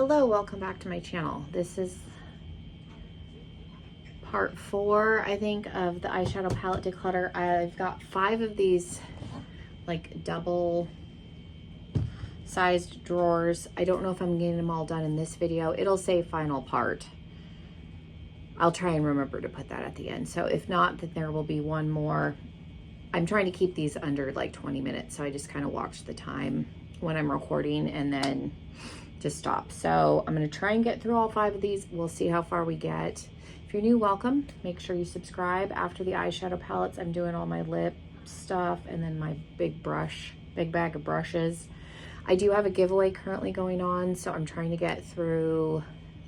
Hello, welcome back to my channel. This is part 4, I think, of the eyeshadow palette declutter. I've got 5 of these like double sized drawers. I don't know if I'm getting them all done in this video. It'll say final part. I'll try and remember to put that at the end. So if not, then there will be one more. I'm trying to keep these under like 20 minutes. So I just kind of watch the time when I'm recording and then just stop. So I'm going to try and get through all 5 of these. We'll see how far we get. If you're new, welcome. Make sure you subscribe. After the eyeshadow palettes, I'm doing all my lip stuff and then my big bag of brushes. I do have a giveaway currently going on, so I'm trying to get through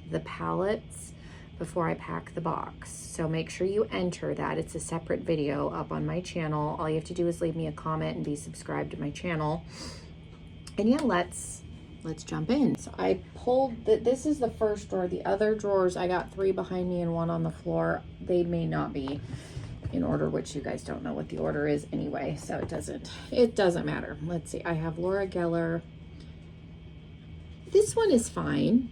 the palettes before I pack the box. So make sure you enter that. It's a separate video up on my channel. All you have to do is leave me a comment and be subscribed to my channel. And yeah, let's jump in. So I pulled, this is the first drawer. The other drawers, I got 3 behind me and 1 on the floor. They may not be in order, which you guys don't know what the order is anyway, so it doesn't matter. Let's see, I have Laura Geller. This one is fine.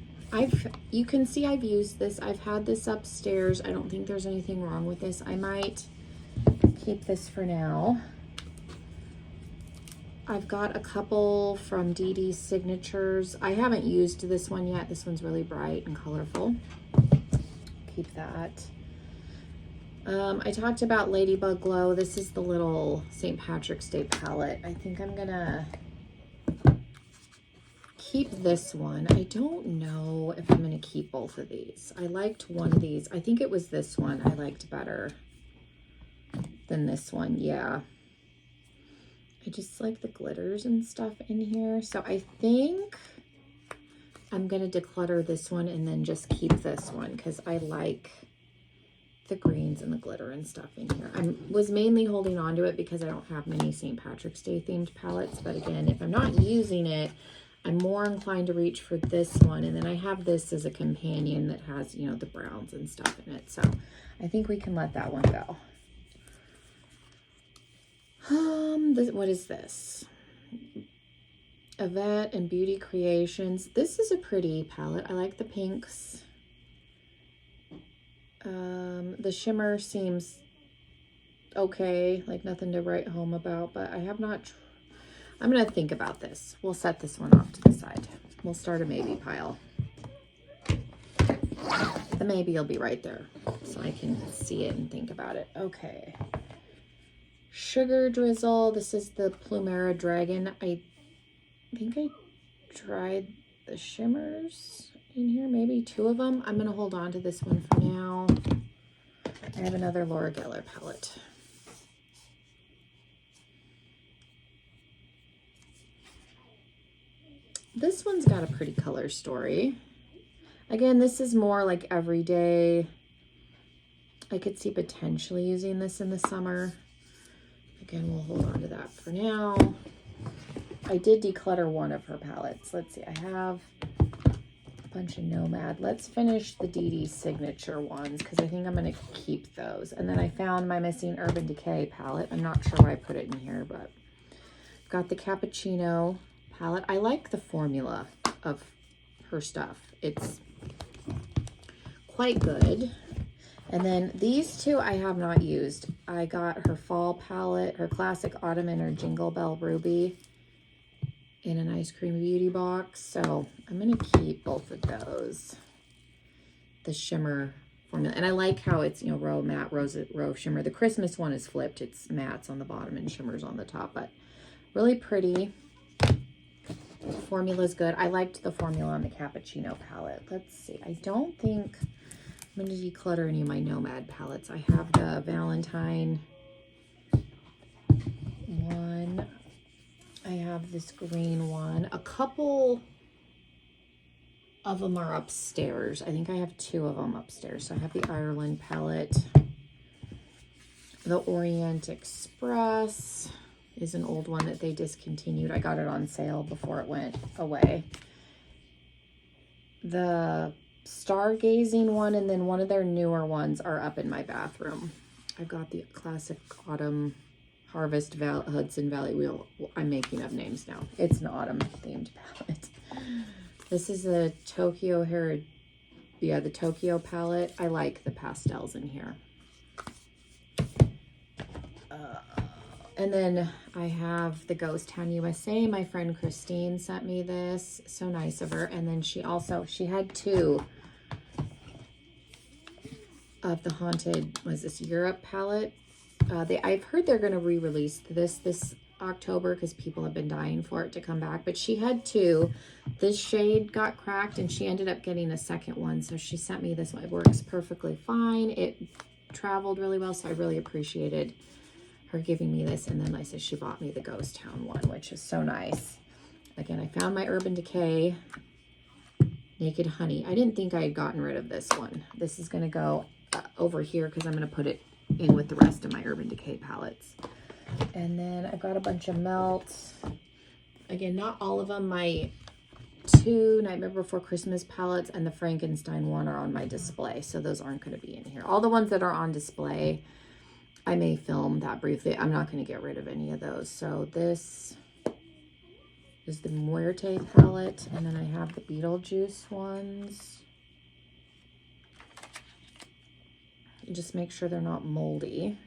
You can see I've used this. I've had this upstairs. I don't think there's anything wrong with this. I might keep this for now. I've got a couple from DD's Signatures. I haven't used this one yet. This one's really bright and colorful. Keep that. I talked about Ladybug Glow. This is the little St. Patrick's Day palette. I think I'm gonna keep this one. I don't know if I'm gonna keep both of these. I liked one of these. I think it was this one I liked better than this one. Yeah. I just like the glitters and stuff in here. So I think I'm going to declutter this one and then just keep this one because I like the greens and the glitter and stuff in here. I was mainly holding on to it because I don't have many St. Patrick's Day themed palettes. But again, if I'm not using it, I'm more inclined to reach for this one. And then I have this as a companion that has, you know, the browns and stuff in it. So I think we can let that one go. What is this? Yvette and Beauty Creations. This is a pretty palette. I like the pinks. The shimmer seems okay, like nothing to write home about, but I have not. I'm going to think about this. We'll set this one off to the side. We'll start a maybe pile. The maybe will be right there so I can see it and think about it. Okay. Sugar Drizzle. This is the Plumera Dragon. I think I tried the shimmers in here, maybe 2 of them. I'm going to hold on to this one for now. I have another Laura Geller palette. This one's got a pretty color story. Again, this is more like everyday. I could see potentially using this in the summer. Again, we'll hold on to that for now. I did declutter one of her palettes. Let's see, I have a bunch of Nomad. Let's finish the DD Signature ones because I think I'm going to keep those. And then I found my missing Urban Decay palette. I'm not sure why I put it in here, but I've got the Cappuccino palette. I like the formula of her stuff. It's quite good. And then these 2 I have not used. I got her fall palette, her classic autumn, and her Jingle Bell Ruby in an Ice Cream Beauty box. So I'm going to keep both of those. The shimmer formula. And I like how it's, you know, row matte, row shimmer. The Christmas one is flipped. It's mattes on the bottom and shimmers on the top. But really pretty. The formula's good. I liked the formula on the Cappuccino palette. Let's see. I don't think I'm going to declutter any of my Nomad palettes. I have the Valentine one. I have this green one. A couple of them are upstairs. I think I have 2 of them upstairs. So I have the Ireland palette. The Orient Express is an old one that they discontinued. I got it on sale before it went away. The Stargazing one, and then one of their newer ones are up in my bathroom. I've got the classic Autumn Harvest Hudson Valley Wheel. I'm making up names now. It's an autumn themed palette. This is a Tokyo hair, yeah, the Tokyo palette. I like the pastels in here. And then I have the Ghost Town USA. My friend Christine sent me this. So nice of her. And then she had 2 of the Haunted, was this Europe palette? I've heard they're going to re-release this October because people have been dying for it to come back. But she had 2. This shade got cracked and she ended up getting a second one. So she sent me this one. It works perfectly fine. It traveled really well. So I really appreciated her giving me this. And then like I said, she bought me the Ghost Town one, which is so nice. Again, I found my Urban Decay Naked Honey. I didn't think I had gotten rid of this one. This is going to go over here because I'm going to put it in with the rest of my Urban Decay palettes. And then I've got a bunch of melts. Again, not all of them. My 2 Nightmare Before Christmas palettes and the Frankenstein one are on my display, so those aren't going to be in here. All the ones that are on display, I may film that briefly. I'm not going to get rid of any of those. So this is the Muerte palette, and then I have the Beetlejuice ones. Just make sure they're not moldy.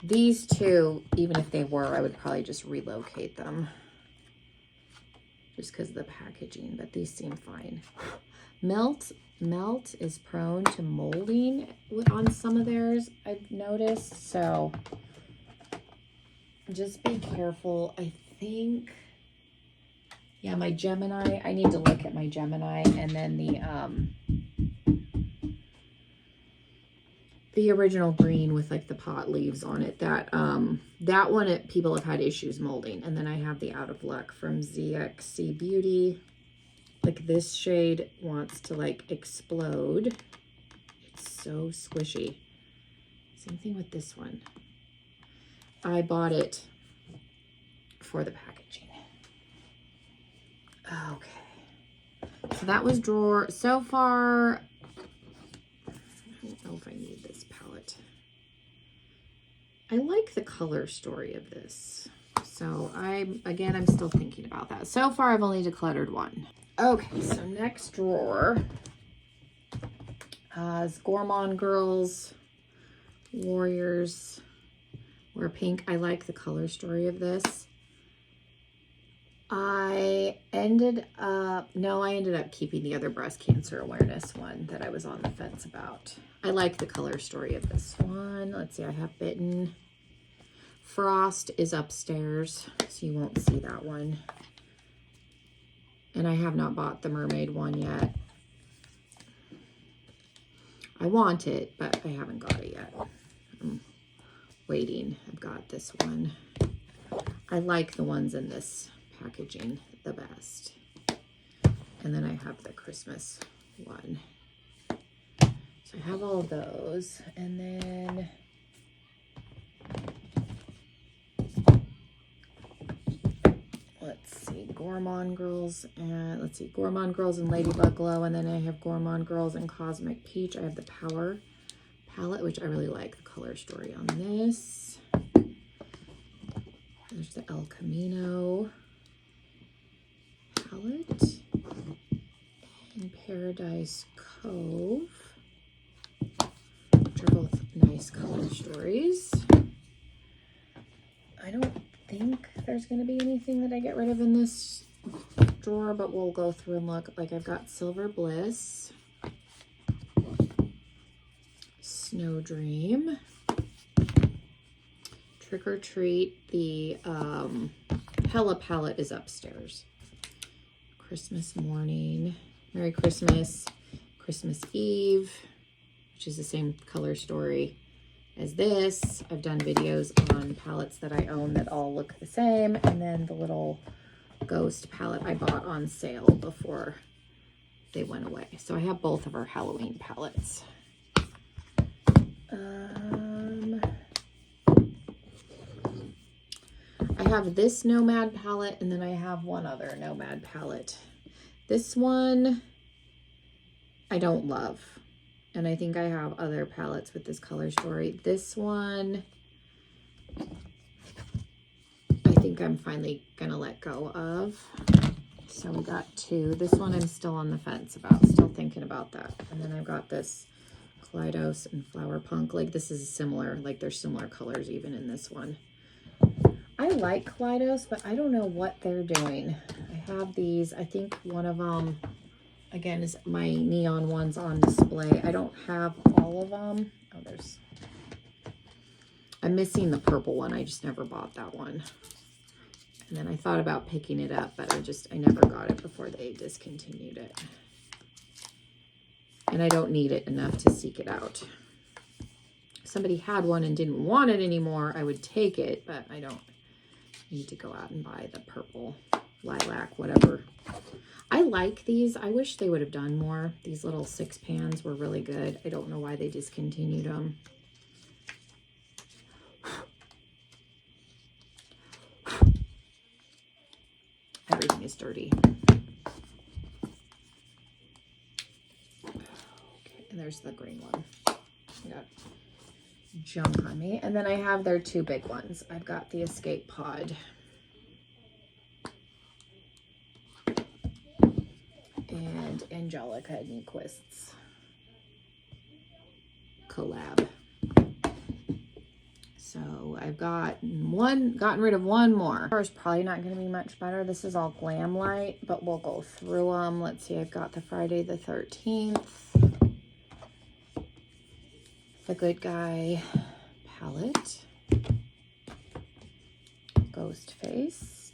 These 2, even if they were, I would probably just relocate them just because of the packaging, but these seem fine. Melt is prone to molding on some of theirs, I've noticed, so just be careful. I think, yeah, my Gemini, I need to look at my Gemini, and then the original green with like the pot leaves on it, that one people have had issues molding. And then I have the Out of Luck from ZXC Beauty. Like this shade wants to like explode. It's so squishy. Same thing with this one. I bought it for the packaging. Okay. So that was drawer. So far, I don't know if I need this palette. I like the color story of this. So I'm still thinking about that. So far, I've only decluttered 1. Okay, so next drawer is Gourmand Girls Warriors Wear Pink. I like the color story of this. I ended up keeping the other breast cancer awareness one that I was on the fence about. I like the color story of this one. Let's see, I have Bitten. Frost is upstairs, so you won't see that one. And I have not bought the mermaid one yet. I want it, but I haven't got it yet. I'm waiting. I've got this one. I like the ones in this packaging the best. And then I have the Christmas one. So I have all of those. And then let's see, Gourmand Girls and Ladybug Glow, and then I have Gourmand Girls and Cosmic Peach. I have the Power palette, which I really like the color story on this. There's the El Camino palette and Paradise Cove, which are both nice color stories. I don't think there's going to be anything that I get rid of in this drawer, but we'll go through and look. Like I've got Silver Bliss, Snow Dream, Trick or Treat. The Hella palette is upstairs. Christmas Morning, Merry Christmas, Christmas Eve, which is the same color story as this. I've done videos on palettes that I own that all look the same. And then the little Ghost palette I bought on sale before they went away. So I have both of our Halloween palettes. I have this Nomad palette, and then I have one other Nomad palette. This one I don't love. And I think I have other palettes with this color story. This one, I think I'm finally gonna let go of. So we got two. This one I'm still on the fence about, still thinking about that. And then I've got this Kaleidos and Flower Punk. Like this is similar, like there's similar colors even in this one. I like Kaleidos, but I don't know what they're doing. I have these, I think one of them, again, is my neon ones on display. I don't have all of them. Oh, I'm missing the purple one. I just never bought that one. And then I thought about picking it up, but I never got it before they discontinued it. And I don't need it enough to seek it out. If somebody had one and didn't want it anymore, I would take it, but I don't need to go out and buy the purple, lilac, whatever. I like these. I wish they would have done more. These little 6 pans were really good. I don't know why they discontinued them. Everything is dirty. Okay, and there's the green one. I got junk on me. And then I have their 2 big ones. I've got the Escape Pod and Angelica Nyquist's collab. So I've gotten rid of one more. It's probably not going to be much better. This is all Glam Light, but we'll go through them. Let's see, I've got the Friday the 13th, the Good Guy palette, Ghostface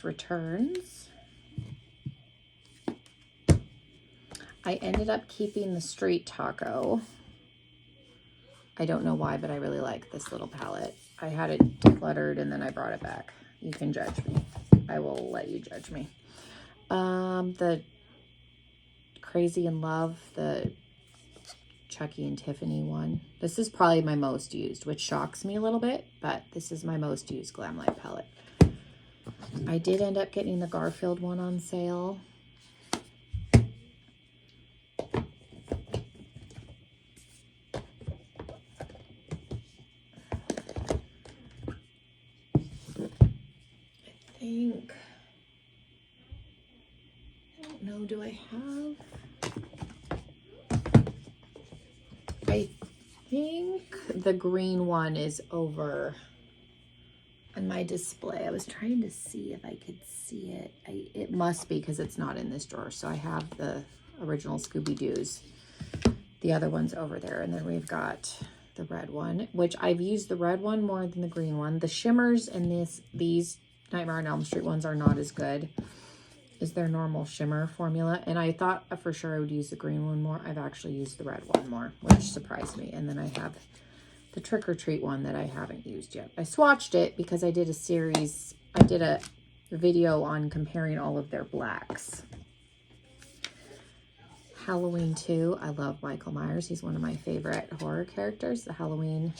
Returns. I ended up keeping the Street Taco. I don't know why, but I really like this little palette. I had it decluttered and then I brought it back. You can judge me. I will let you judge me. The Crazy in Love, the Chucky and Tiffany one. This is probably my most used, which shocks me a little bit, but this is my most used Glam Light palette. I did end up getting the Garfield one on sale. Do I think the green one is over on my display. I was trying to see if I could see it. It must be because it's not in this drawer. So I have the original Scooby-Doo's. The other one's over there. And then we've got the red one, which I've used the red one more than the green one. The shimmers in these Nightmare on Elm Street ones are not as good as their normal shimmer formula. And I thought for sure I would use the green one more. I've actually used the red one more, which surprised me. And then I have the Trick or Treat one that I haven't used yet. I swatched it because I did a video on comparing all of their blacks. Halloween 2, I love Michael Myers. He's one of my favorite horror characters. The Halloween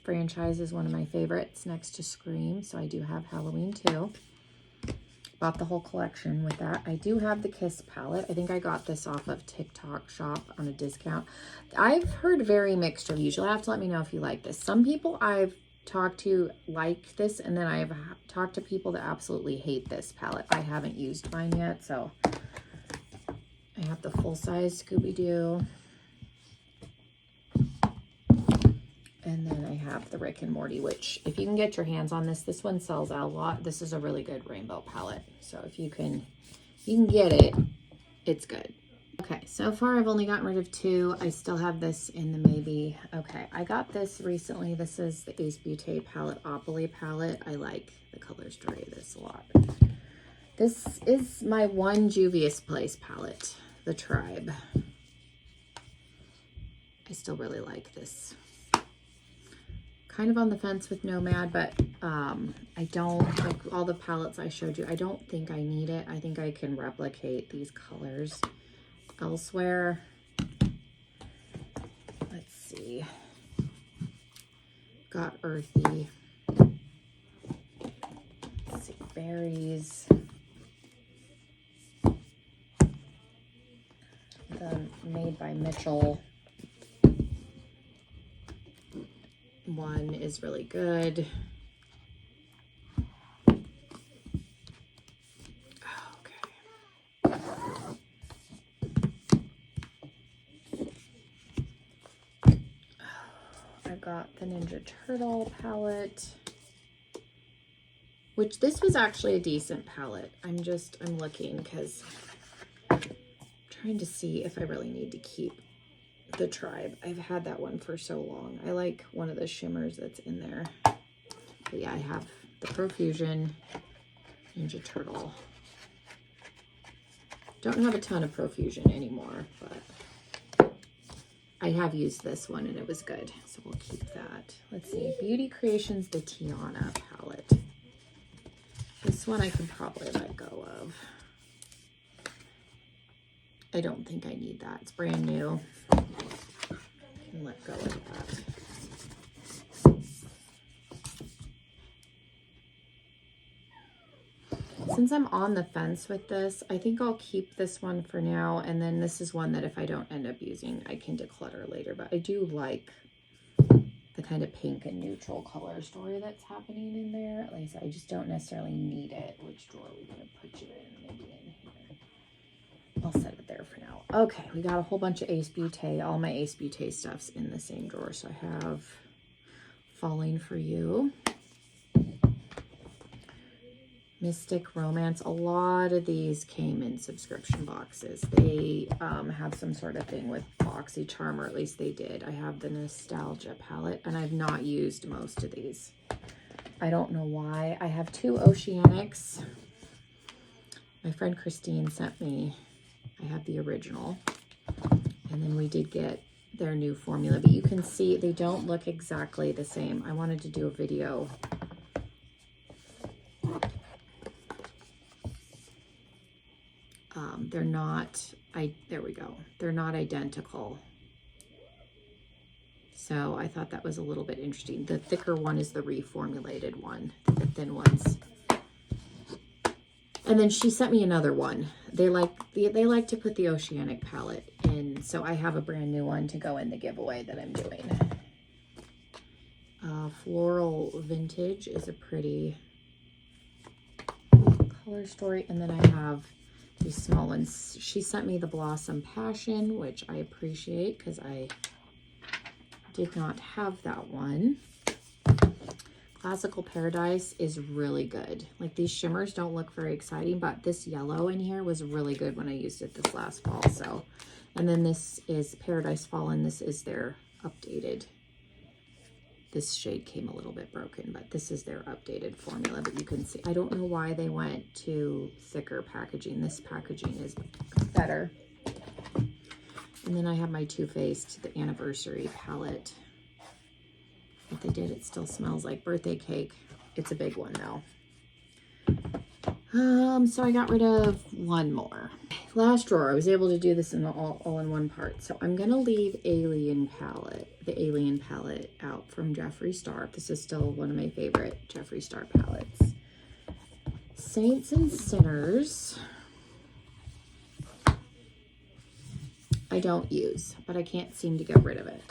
franchise is one of my favorites next to Scream. So I do have Halloween 2. Bought the whole collection with that. I do have the Kiss palette. I think I got this off of TikTok shop on a discount. I've heard very mixed reviews. You'll have to let me know if you like this. Some people I've talked to like this, and then I've talked to people that absolutely hate this palette. I haven't used mine yet, so I have the full-size Scooby-Doo. And then I have the Rick and Morty, which if you can get your hands on this one sells out a lot. This is a really good rainbow palette. So if you can get it, it's good. Okay, so far I've only gotten rid of 2. I still have this in the maybe. Okay, I got this recently. This is the Ace Beauté palette, Opoly palette. I like the color story of this a lot. This is my one Juvia's Place palette, the Tribe. I still really like this. Kind of on the fence with Nomad, but I don't, like all the palettes I showed you, I don't think I need it. I think I can replicate these colors elsewhere. Let's see. Got Earthy. Let's see, Berries. The Made by Mitchell one is really good. got the Ninja Turtle palette, which this was actually a decent palette. I'm looking because I'm trying to see if I really need to keep the Tribe. I've had that one for so long. I like one of the shimmers that's in there. But yeah, I have the Profusion Ninja Turtle. Don't have a ton of Profusion anymore, but I have used this one and it was good. So we'll keep that. Let's see, Beauty Creations, the Tiana palette. This one I can probably let go of. I don't think I need that. It's brand new. I can let go of that. Since I'm on the fence with this, I think I'll keep this one for now. And then this is one that if I don't end up using, I can declutter later. But I do like the kind of pink and neutral color story that's happening in there. At least I just don't necessarily need it. Which drawer are we going to put you in? Maybe in here. I'll set it there for now. Okay, we got a whole bunch of Ace Beauté. All my Ace Beauté stuff's in the same drawer. So I have Falling for You, Mystic Romance. A lot of these came in subscription boxes. They have some sort of thing with BoxyCharm, or at least they did. I have the Nostalgia palette, and I've not used most of these. I don't know why. I have two Oceanics. My friend Christine sent me. I have the original. And then we did get their new formula, but you can see they don't look exactly the same. I wanted to do a video they're not, there we go. They're not identical. So I thought that was a little bit interesting. The thicker one is the reformulated one, the thin ones. And then she sent me another one. They like to put the Oceanic palette in, so I have a brand new one to go in the giveaway that I'm doing. Floral Vintage is a pretty color story, and then I have these small ones. She sent me the Blossom Passion, which I appreciate because I did not have that one. Classical Paradise is really good. Like, these shimmers don't look very exciting, but this yellow in here was really good when I used it this last fall. So, and then this is Paradise Fallen. This is their updated. This shade came a little bit broken, but this is their updated formula. But you can see, I don't know why they went to thicker packaging. This packaging is better. And then I have my Too Faced, the Anniversary palette. If they did, it still smells like birthday cake. It's a big one though. So I got rid of one more. Last drawer, I was able to do this in all in one part. So I'm gonna leave the Alien palette out from Jeffree Star. This is still one of my favorite Jeffree Star palettes. Saints and Sinners, I don't use, but I can't seem to get rid of it.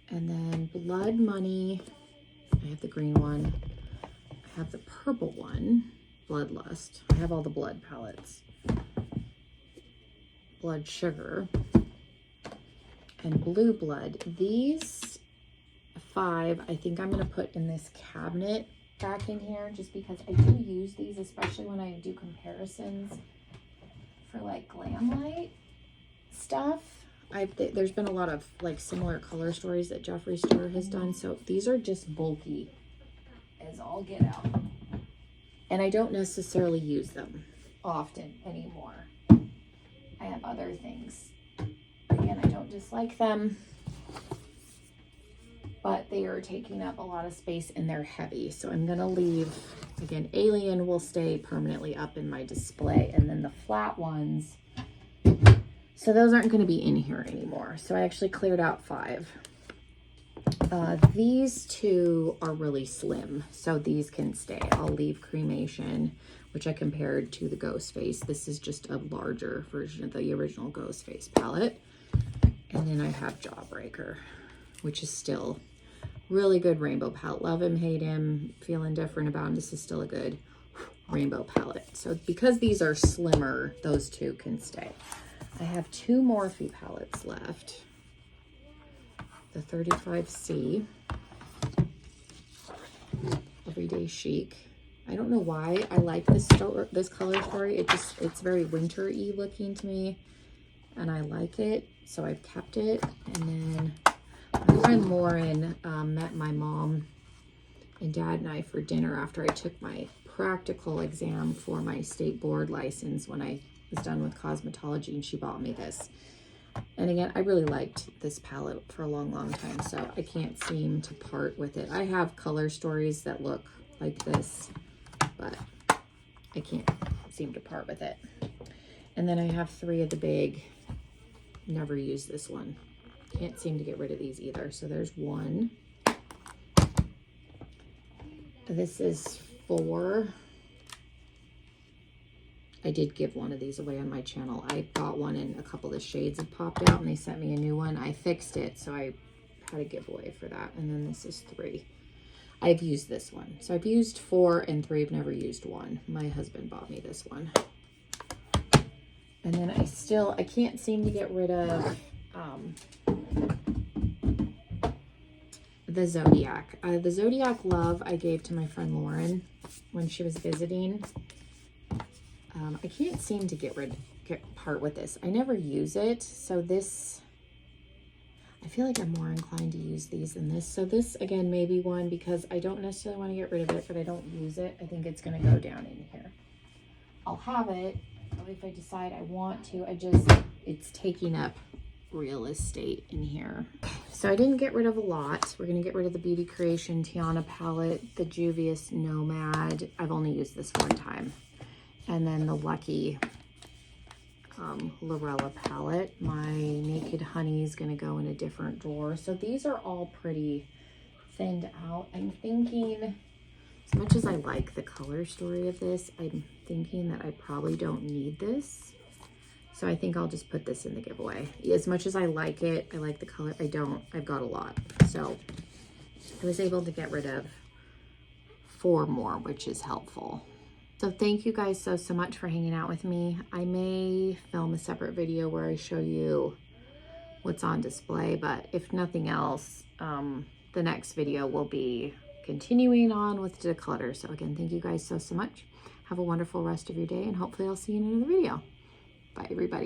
And then Blood Money, I have the green one. I have the purple one, Bloodlust. I have all the blood palettes. Blood Sugar and Blue Blood. These 5, I think I'm going to put in this cabinet back in here just because I do use these, especially when I do comparisons for like glam light stuff. There's been a lot of like similar color stories that Jeffree Star has done. So these are just bulky as all get out. And I don't necessarily use them often anymore. I have other things. Again, I don't dislike them, but they are taking up a lot of space and they're heavy. So I'm gonna leave, again, Alien will stay permanently up in my display, and then the flat ones, so those aren't going to be in here anymore. So I actually cleared out 5. These 2 are really slim, so these can stay. I'll leave Cremation, which I compared to the Ghostface. This is just a larger version of the original Ghostface palette. And then I have Jawbreaker, which is still really good rainbow palette. Love him, hate him, feel indifferent about him. This is still a good rainbow palette. So because these are slimmer, those 2 can stay. I have 2 Morphe palettes left. the 35C Everyday Chic. I don't know why I like this color story. It's very winter-y looking to me, and I like it, so I've kept it. And then my friend Lauren met my mom and dad and I for dinner after I took my practical exam for my state board license when I was done with cosmetology, and she bought me this. And again, I really liked this palette for a long, long time, so I can't seem to part with it. I have color stories that look like this, but I can't seem to part with it. And then I have 3 of the big, never used this one. Can't seem to get rid of these either. So there's 1. This is 4. I did give one of these away on my channel. I got one and a couple of the shades had popped out and they sent me a new one. I fixed it, so I had a giveaway for that. And then this is 3. I've used this one. So I've used 4 and 3. I've never used 1. My husband bought me this one. And then I can't seem to get rid of the Zodiac. The Zodiac Love I gave to my friend Lauren when she was visiting. I can't seem to get part with this. I never use it, so this, I feel like I'm more inclined to use these than this. So this, again, may be one because I don't necessarily want to get rid of it, but I don't use it. I think it's going to go down in here. I'll have it, but if I decide I want to, it's taking up real estate in here. So I didn't get rid of a lot. We're going to get rid of the Beauty Creation Tiana palette, the Juvia's Nomad. I've only used this one time. And then the Lucky Lorella palette. My Naked Honey is going to go in a different drawer. So these are all pretty thinned out. I'm thinking, as much as I like the color story of this, I'm thinking that I probably don't need this. So I think I'll just put this in the giveaway. As much as I like it, I like the color, I don't. I've got a lot. So I was able to get rid of 4 more, which is helpful. So thank you guys so much for hanging out with me. I may film a separate video where I show you what's on display, but if nothing else, the next video will be continuing on with declutter. So again, thank you guys so much. Have a wonderful rest of your day, and hopefully I'll see you in another video. Bye, everybody.